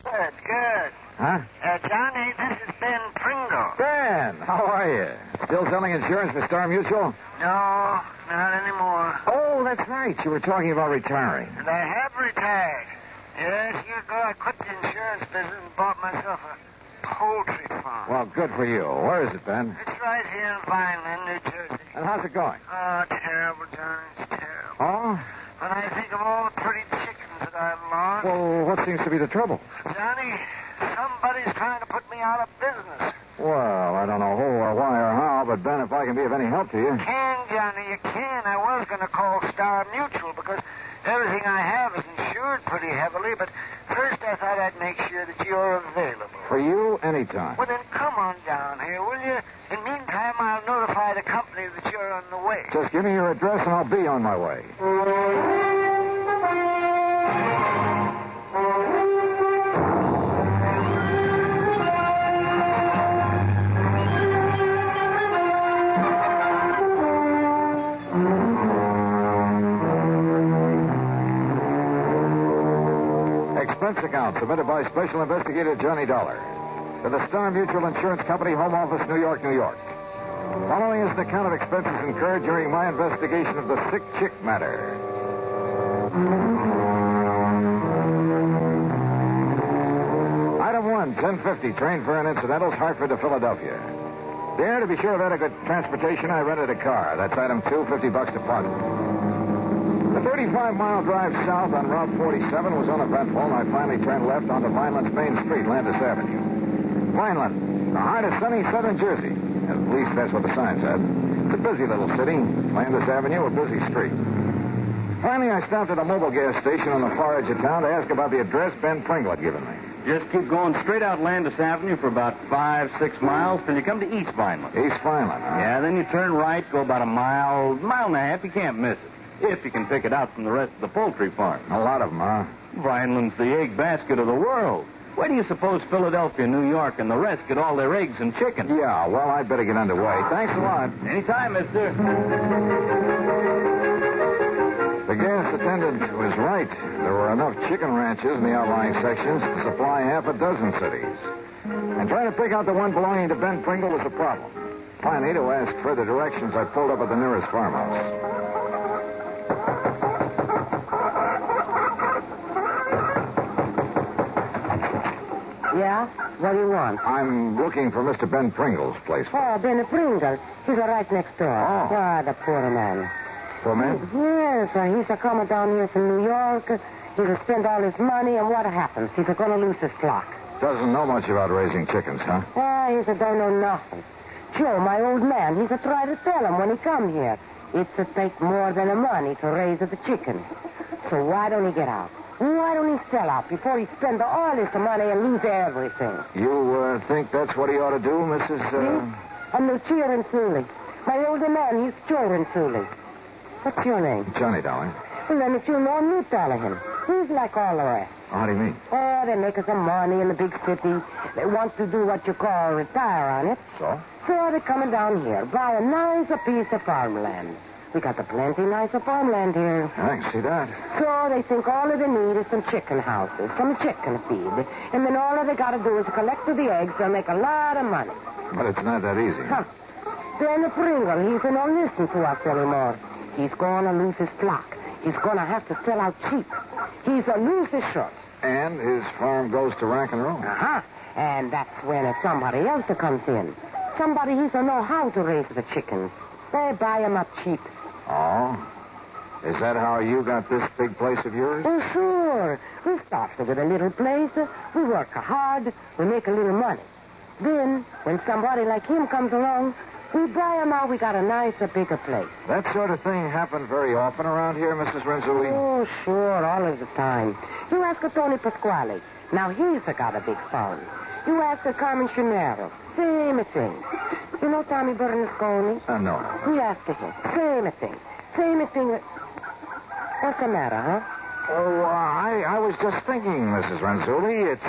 Good, good. Huh? Johnny, this is Ben Pringle. Ben, how are you? Still selling insurance for Star Mutual? No, not anymore. Oh, that's right. You were talking about retiring. And I have retired. Yes, a year ago I quit the insurance business and bought myself a poultry farm. Well, good for you. Where is it, Ben? It's right here in Vineland, New Jersey. And how's it going? Oh, terrible, Johnny. It's terrible. Oh? When I think of all the pretty chickens that I've lost... Well, what seems to be the trouble? Johnny, somebody's trying to put me out of business. Well, I don't know who or why or how, but Ben, if I can be of any help to you... You can, Johnny, you can. I was going to call Star Mutual because everything I have is insured pretty heavily, but first I thought I'd make sure that you're available. For you, anytime. Well, then come on down here, will you? In the meantime, I'll notify the company that you're on the way. Just give me your address and I'll be on my way. Expense account submitted by Special Investigator Johnny Dollar to the Star Mutual Insurance Company, Home Office, New York, New York. Following is an account of expenses incurred during my investigation of the sick chick matter. Item 1, 1050, train fare and incidentals, Hartford to Philadelphia. There, to be sure of adequate transportation, I rented a car. That's item 2, $50 deposit. The 35-mile drive south on Route 47 was uneventful, and I finally turned left onto Vineland's main street, Landis Avenue. Vineland, the heart of sunny southern Jersey. At least that's what the sign said. It's a busy little city. Landis Avenue, a busy street. Finally, I stopped at a mobile gas station on the far edge of town to ask about the address Ben Pringle had given me. Just keep going straight out Landis Avenue for about 5-6 miles till you come to East Vineland. East Vineland, huh? Yeah, then you turn right, go about a mile and a half. You can't miss it. If you can pick it out from the rest of the poultry farm. A lot of them, huh? Vineland's the egg basket of the world. Where do you suppose Philadelphia, New York, and the rest get all their eggs and chicken? Yeah, well, I'd better get underway. Thanks a lot. Anytime, mister. The gas attendant was right. There were enough chicken ranches in the outlying sections to supply half a dozen cities. And trying to pick out the one belonging to Ben Pringle was a problem. Finally, to ask further directions, I pulled up at the nearest farmhouse. Yeah? What do you want? I'm looking for Mr. Ben Pringle's place. Oh, Ben Pringle. He's right next door. Oh. Ah, the poor man. For me? Yes, he's coming down here from New York. He'll spend all his money, and what happens? He's going to lose his flock. Doesn't know much about raising chickens, huh? He don't know nothing. Joe, my old man, he's try to tell him when he come here. It's a take more than the money to raise the chicken. So why don't he get out? Why don't he sell out before he spend all his money and lose everything? You think that's what he ought to do, Mrs. I'm Lucia Renzulli. My older man, he's Joe Renzulli. What's your name? Johnny, darling. Well, then if you know him, you tell him. He's like all the rest. How do you mean? Oh, they make some money in the big city. They want to do what you call retire on it. So? So they're coming down here, buy a nice piece of farmland. We got a plenty nicer farmland here. I can see that. So they think all they need is some chicken houses, some chicken feed. And then all they got to do is collect the eggs. They'll make a lot of money. But it's not that easy. Huh. Ben Pringle, he's not listen to us anymore. He's going to lose his flock. He's going to have to sell out cheap. He's a lose his shirt. And his farm goes to rack and roll. Uh-huh. And that's when somebody else comes in. Somebody he don't know how to raise the chickens. They buy 'em up cheap. Oh? Is that how you got this big place of yours? Oh, sure. We started with a little place. We work hard. We make a little money. Then, when somebody like him comes along, we buy 'em out. We got a nicer, bigger place. That sort of thing happened very often around here, Mrs. Renzulli? Oh, sure, all of the time. You ask Tony Pasquale. Now, he's got a big farm. You ask Carmen Chinero. Same thing. You know Tommy Bernasconi? No. We ask him. Same thing. Same thing. What's the matter, huh? Oh, I was just thinking, Mrs. Renzulli, it's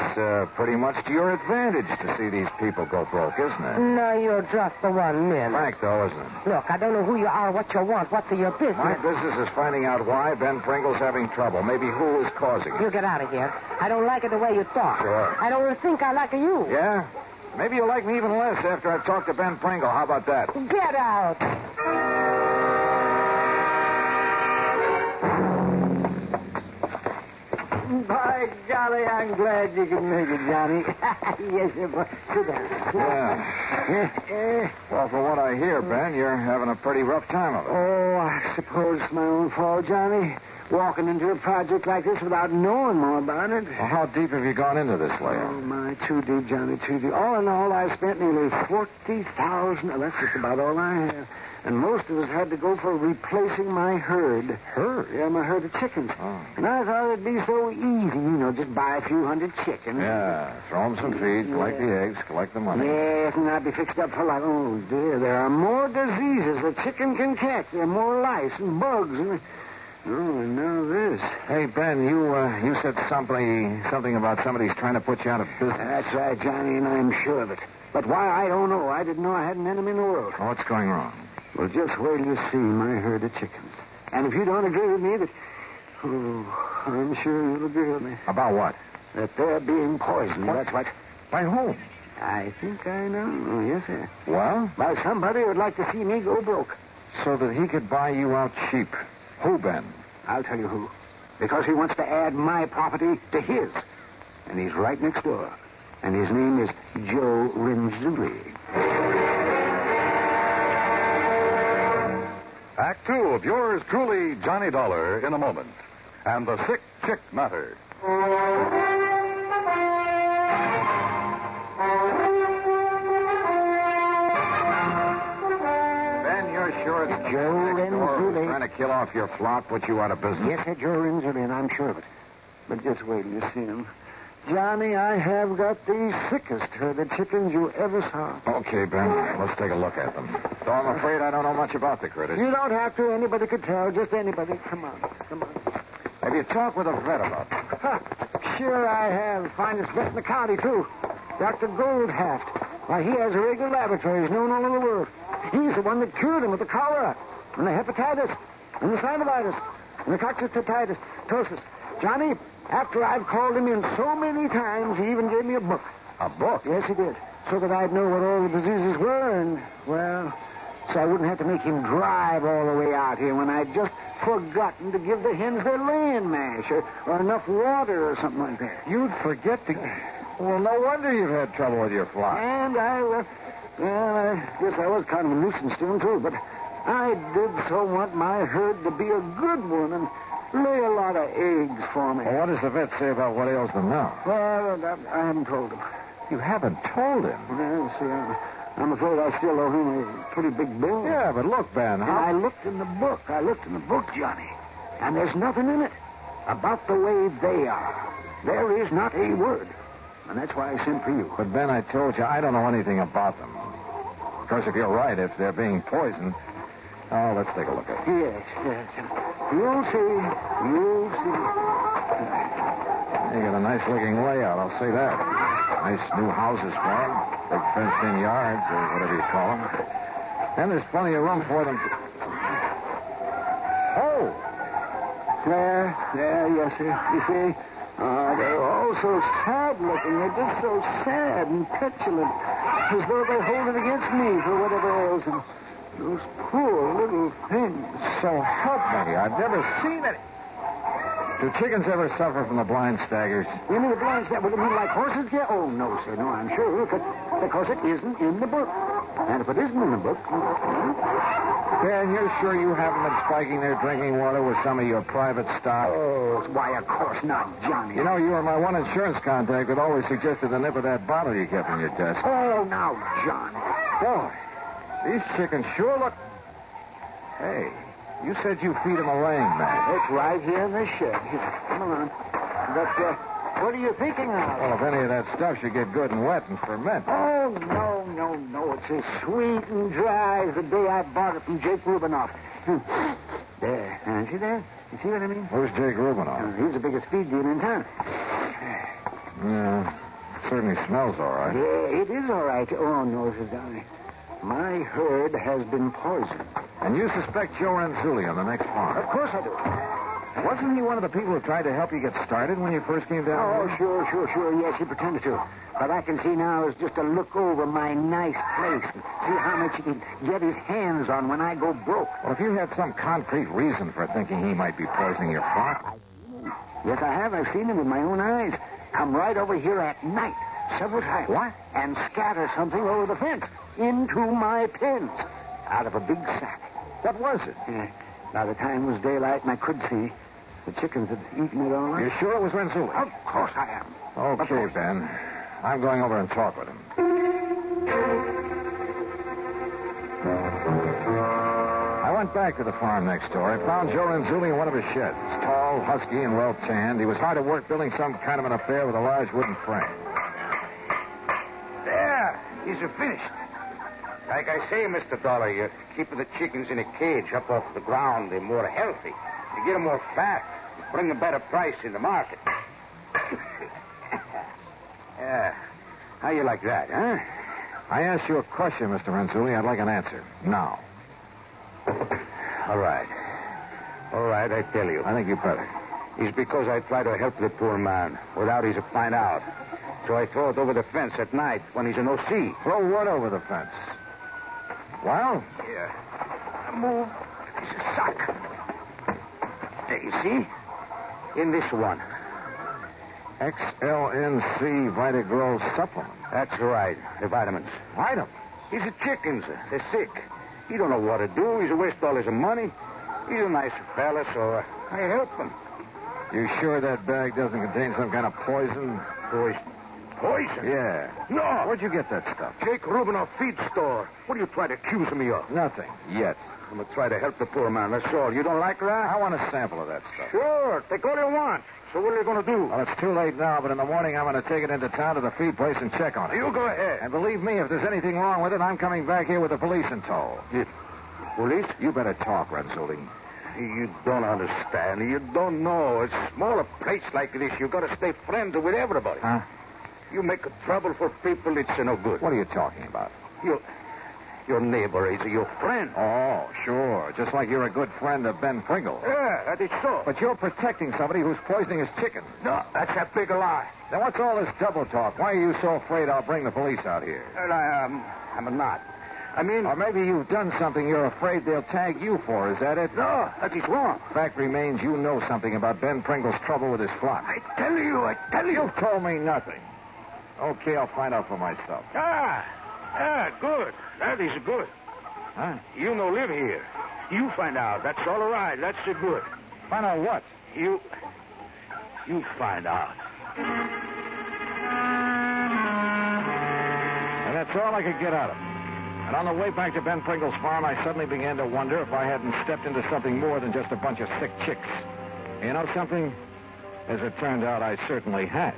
pretty much to your advantage to see these people go broke, isn't it? No, you're just the one man. Frank, though, isn't it? Look, I don't know who you are, what you want, what's your business. My business is finding out why Ben Pringle's having trouble. Maybe who is causing You it. get out of here. I don't like it the way you talk. Sure. I don't think I like you. Yeah? Maybe you'll like me even less after I've talked to Ben Pringle. How about that? Get out. By golly, I'm glad you can make it, Johnny. Yes, sir. Boy. Sit down. Yeah. Well, for what I hear, Ben, you're having a pretty rough time of it. Oh, I suppose it's my own fault, Johnny. Walking into a project like this without knowing more about it. Well, how deep have you gone into this, Oh, Leo? my, too deep, Johnny, too deep. All in all, I spent nearly $40,000. That's just about all I have. And most of us had to go for replacing my herd. Herd? Yeah, my herd of chickens. Oh. And I thought it'd be so easy, just buy a few hundred chickens. Yeah, throw them some feed, collect the eggs, collect the money. Yes, and I'd be fixed up for life. Oh, dear, there are more diseases a chicken can catch. There are more lice and bugs. And now this. Hey, Ben, you said something about somebody's trying to put you out of business. That's right, Johnny, and I'm sure of it. But why, I don't know. I didn't know I had an enemy in the world. Oh, what's going wrong? Well, just wait till you see my herd of chickens. And if you don't agree with me, I'm sure you'll agree with me. About what? That they're being poisoned. What? That's what. By whom? I think I know. Oh, yes, sir. Well? By somebody who would like to see me go broke. So that he could buy you out cheap. Who, Ben? I'll tell you who. Because he wants to add my property to his. And he's right next door. And his name is Joe Renzulli. Act 2 of yours truly, Johnny Dollar, in a moment. And the sick chick matter. Ben, you're sure it's Joe next door who's Renzulli. trying to kill off your flock, put you out of business? Yes, sir, Joe Renzulli, and I'm sure of it. But just wait till you see him. Johnny, I have got the sickest herd of chickens you ever saw. Okay, Ben, let's take a look at them. Though I'm afraid I don't know much about the critters. You don't have to. Anybody could tell. Just anybody. Come on. Have you talked with a vet about them? Huh. Sure I have. Finest vet in the county, too. Dr. Goldhaft. Why, he has regular laboratories known all over the world. He's the one that cured him of the cholera, and the hepatitis, and the synovitis, and the coccytitis, ptosis. Johnny, after I've called him in so many times, he even gave me a book. A book? Yes, he did. So that I'd know what all the diseases were, and, well, so I wouldn't have to make him drive all the way out here when I'd just forgotten to give the hens their laying mash or enough water or something like that. You'd forget to... Well, no wonder you've had trouble with your flock. And I guess I was kind of a nuisance to him, too, but I did so want my herd to be a good one and lay a lot of eggs for me. Well, what does the vet say about what ails them now? Well, I haven't told him. You haven't told him? Well, see, I'm afraid I still owe him a pretty big bill. Yeah, but look, Ben, And how... I looked in the book. Johnny. And there's nothing in it about the way they are. There is not a word. And that's why I sent for you. But, Ben, I told you, I don't know anything about them. Of course, if you're right, if they're being poisoned... Oh, let's take a look at it. Yes. You'll see. You got a nice-looking layout, I'll say that. Nice new houses for them. Big fenced-in yards, or whatever you call them. And there's plenty of room for them to... Oh! There, yes, sir. You see? They're all so sad-looking. They're just so sad and petulant. As though they hold it against me for whatever ails them. Those poor little things. So help me, I've never seen it. Do chickens ever suffer from the blind staggers? You mean the blind snap? What do you mean, like horses get? Oh, no, sir. No, I'm sure. Because it isn't in the book. And if it isn't in the book... Ben, you're sure you haven't been spiking their drinking water with some of your private stock? Oh, why, of course not, Johnny. You know, you were my one insurance contact that always suggested the nip of that bottle you kept in your desk. Oh, now, Johnny. Boy, these chickens sure look... Hey, you said you feed them a laying mat. It's right here in the shed. Here, come on. But, what are you thinking of? Well, if any of that stuff should get good and wet and ferment. Oh, no. It's as sweet and dry as the day I bought it from Jake Rubinoff. There. See that? You see what I mean? Who's Jake Rubinoff? He's the biggest feed dealer in town. Yeah, certainly smells all right. Yeah, it is all right. Oh, no, Mrs. Downey. My herd has been poisoned. And you suspect Joe Renzulli on the next farm? Of course I do. Wasn't he one of the people who tried to help you get started when you first came down Oh, here? sure. Yes, he pretended to. But I can see now is just to look over my nice place and see how much he can get his hands on when I go broke. Well, if you had some concrete reason for thinking he might be poisoning your flock... Yes, I have. I've seen him with my own eyes. Come right over here at night several times. What? And scatter something over the fence into my pens out of a big sack. What was it? By the time it was daylight and I could see, the chickens had eaten it all You up. sure it was Renzulli? Of course I am. Okay, Ben. I'm going over and talk with him. I went back to the farm next door. I found Joe Renzulli in one of his sheds. Tall, husky, and well-tanned. He was hard at work building some kind of an affair with a large wooden frame. There. These are finished. Like I say, Mr. Dollar, you're keeping the chickens in a cage up off the ground. They're more healthy. You get them more fat. You bring a better price in the market. Yeah. How you like that, huh? I asked you a question, Mr. Renzulli. I'd like an answer. Now. All right. All right, I tell you. I think you better. It's because I try to help the poor man without he to find out. So I throw it over the fence at night when he's in O.C. Throw what over the fence? Well? Yeah. I move a piece of sock. There, you see? In this one. XLNC Vitagrow supplement. That's right. The vitamins. Item. He's a chickens. They're sick. He don't know what to do. He's a waste all his money. He's a nice fella, so I help him. You sure that bag doesn't contain some kind of poison? Poison? Yeah. No. Where'd you get that stuff? Jake Rubinoff feed store. What are you trying to accuse me of? Nothing. Yet. I'm going to try to help the poor man. That's all. You don't like that? I want a sample of that stuff. Sure. Take all you want. So what are you going to do? Well, it's too late now, but in the morning I'm going to take it into town to the feed place and check on it. You go ahead. And believe me, if there's anything wrong with it, I'm coming back here with the police in tow. Police? You better talk, Renzulli. You don't understand. You don't know. It's smaller place like this. You got to stay friends with everybody. Huh? You make trouble for people, it's no good. What are you talking about? Your neighbor is your friend. Oh, sure. Just like you're a good friend of Ben Pringle. Yeah, that is so. But you're protecting somebody who's poisoning his chicken. No, that's a big lie. Then what's all this double talk? Why are you so afraid I'll bring the police out here? Well, I'm not. I mean... Or maybe you've done something you're afraid they'll tag you for. Is that it? No, that is wrong. Fact remains you know something about Ben Pringle's trouble with his flock. I tell you. You've told me nothing. Okay, I'll find out for myself. Good. That is good. Huh? You no live here. You find out. That's all right. That's good. Find out what? You find out. And that's all I could get out of him. And on the way back to Ben Pringle's farm, I suddenly began to wonder if I hadn't stepped into something more than just a bunch of sick chicks. You know something? As it turned out, I certainly had.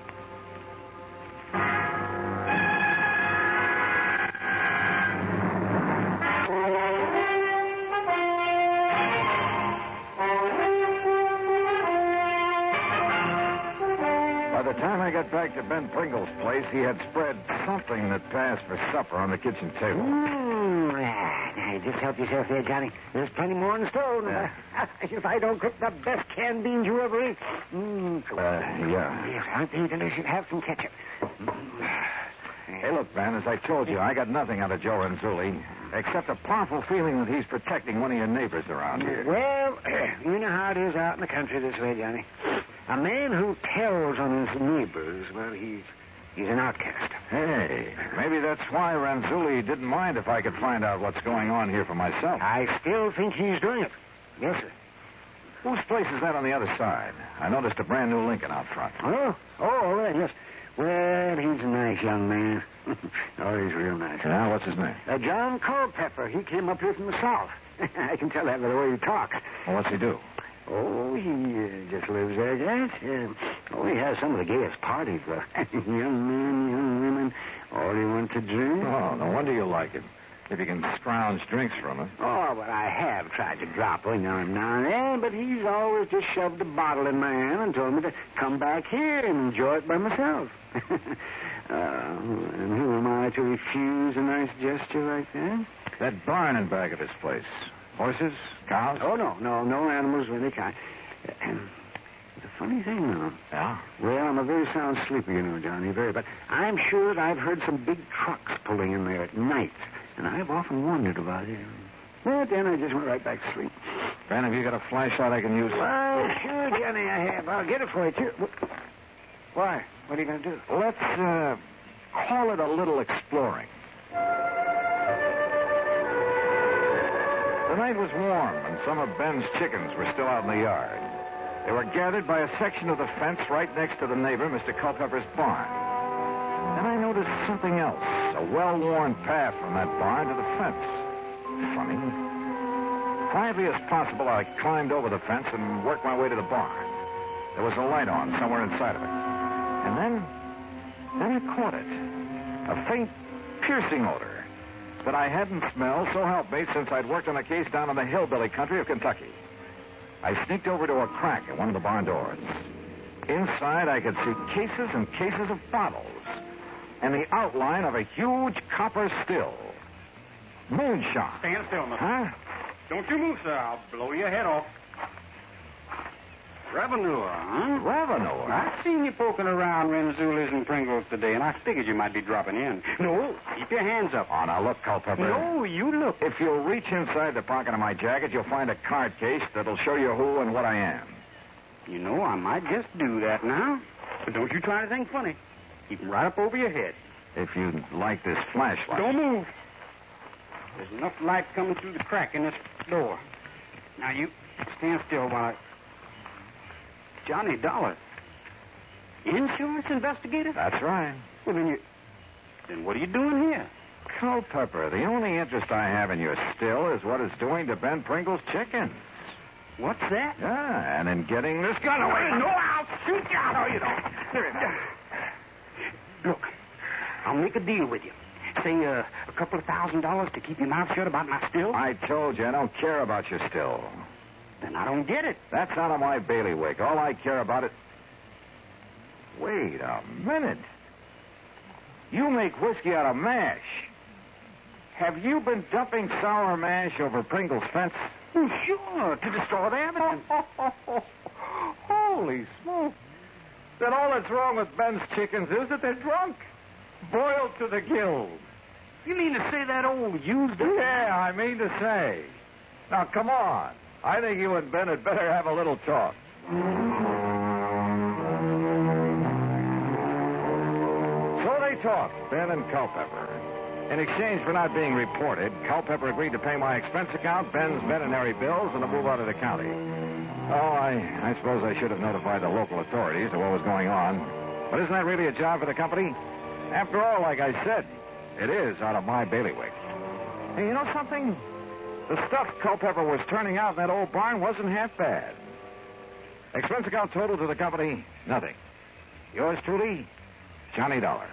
By the time I got back to Ben Pringle's place, he had spread something that passed for supper on the kitchen table. Now, just help yourself there, Johnny. There's plenty more in the stove. Yeah. If I don't cook the best canned beans you ever ate. Yeah. Yes, aren't they delicious? Have some ketchup. Hey, look, Ben, as I told you, I got nothing out of Joe Renzulli, except a powerful feeling that he's protecting one of your neighbors around here. Well, you know how it is out in the country this way, Johnny. A man who tells on his neighbors, well, he's an outcast. Hey, maybe that's why Renzulli didn't mind if I could find out what's going on here for myself. I still think he's doing it. Yes, sir. Whose place is that on the other side? I noticed a brand new Lincoln out front. Oh, all right, yes. Well, he's a nice young man. Oh, he's real nice. Yeah, what's his name? John Culpepper. He came up here from the South. I can tell that by the way he talks. Well, what's he do? Oh, he just lives there, yes. He has some of the gayest parties, though. Young men, young women, all you want to drink. Oh, no wonder you like him. If you can scrounge drinks from him. Oh, but I have tried to drop her now and then, but he's always just shoved a bottle in my hand and told me to come back here and enjoy it by myself. And who am I to refuse a nice gesture like that? That barn in back of this place. Horses? Cows? Oh, no animals of any kind. It's a funny thing, though. Yeah? Well, I'm a very sound sleeper, you know, Johnny, but I'm sure that I've heard some big trucks pulling in there at night, and I've often wondered about it. But then I just went right back to sleep. Ben, have you got a flashlight I can use? Well, sure, Johnny, I have. I'll get it for you, too. Why? What are you going to do? Let's, call it a little exploring. The night was warm, and some of Ben's chickens were still out in the yard. They were gathered by a section of the fence right next to the neighbor, Mr. Culpepper's barn. Then I noticed something else, a well-worn path from that barn to the fence. Funny. Quietly as possible, I climbed over the fence and worked my way to the barn. There was a light on somewhere inside of it. And then I caught it. A faint, piercing odor that I hadn't smelled, so help me, since I'd worked on a case down in the hillbilly country of Kentucky. I sneaked over to a crack at one of the barn doors. Inside, I could see cases and cases of bottles and the outline of a huge copper still. Moonshine. Stand still, mister. Huh? Don't you move, sir. I'll blow your head off. Revenue, huh? Revenue? I seen you poking around Renzuli's and Pringles today, and I figured you might be dropping in. No, keep your hands up. Oh, now look, Culpepper. No, you look. If you'll reach inside the pocket of my jacket, you'll find a card case that'll show you who and what I am. You know, I might just do that now. But don't you try to think funny. Keep 'em right up over your head. If you'd like this flashlight. Don't move. There's enough light coming through the crack in this door. Now, you stand still while I... Johnny Dollar. Insurance investigator? That's right. Well, then what are you doing here? Culpepper, the only interest I have in your still is what it's doing to Ben Pringle's chickens. What's that? Yeah, and in getting this gun away. No, I'll shoot you. No, you don't. Look, I'll make a deal with you. Say, a couple of $1,000 to keep your mouth shut about my still? I told you I don't care about your still. Then I don't get it. That's out of my bailiwick. All I care about it... Wait a minute. You make whiskey out of mash. Have you been dumping sour mash over Pringle's fence? Oh, sure, to destroy the evidence. Holy smoke. Then all that's wrong with Ben's chickens is that they're drunk. Boiled to the gills. You mean to say that old used... Yeah, I mean to say. Now, come on. I think you and Ben had better have a little talk. So they talked, Ben and Culpepper. In exchange for not being reported, Culpepper agreed to pay my expense account, Ben's veterinary bills, and to move out of the county. Oh, I suppose I should have notified the local authorities of what was going on. But isn't that really a job for the company? After all, like I said, it is out of my bailiwick. Hey, you know something? The stuff Culpepper was turning out in that old barn wasn't half bad. Expense account total to the company, nothing. Yours truly, Johnny Dollar.